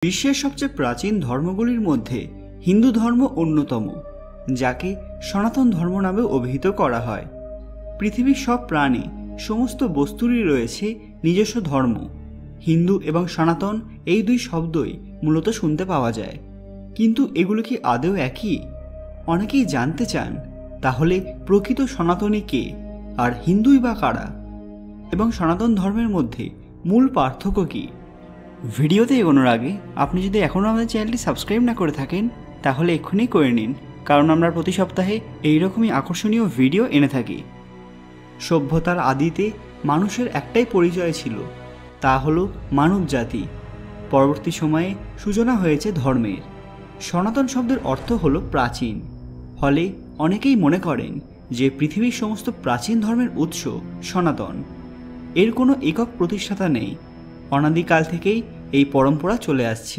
বিশ্বের সবচেয়ে প্রাচীন ধর্মগুলির মধ্যে হিন্দু ধর্ম অন্যতম, যাকে সনাতন ধর্ম নামে অভিহিত করা হয়। পৃথিবীর সব প্রাণী, সমস্ত বস্তুরই রয়েছে নিজস্ব ধর্ম। হিন্দু এবং সনাতন এই দুই শব্দই মূলত শুনতে পাওয়া যায়, কিন্তু এগুলো কি আদৌ একই? অনেকেই জানতে চান তাহলে প্রকৃত সনাতনী কে, আর হিন্দুই বা কারা, এবং সনাতন ধর্মের মধ্যে মূল পার্থক্য কী? ভিডিওতে এগোনোর আগে আপনি যদি এখনও আমাদের চ্যানেলটি সাবস্ক্রাইব না করে থাকেন তাহলে এক্ষুনি করে নিন, কারণ আমরা প্রতি সপ্তাহে এইরকমই আকর্ষণীয় ভিডিও এনে থাকি। সভ্যতার আদিতে মানুষের একটাই পরিচয় ছিল, তা হলো মানব জাতি। পরবর্তী সময়ে সূচনা হয়েছে ধর্মের। সনাতন শব্দের অর্থ হলো প্রাচীন, ফলে অনেকেই মনে করেন যে পৃথিবীর সমস্ত প্রাচীন ধর্মের উৎস সনাতন। এর কোনো একক প্রতিষ্ঠাতা নেই, অনাদিকাল থেকেই এই পরম্পরা চলে আসছে।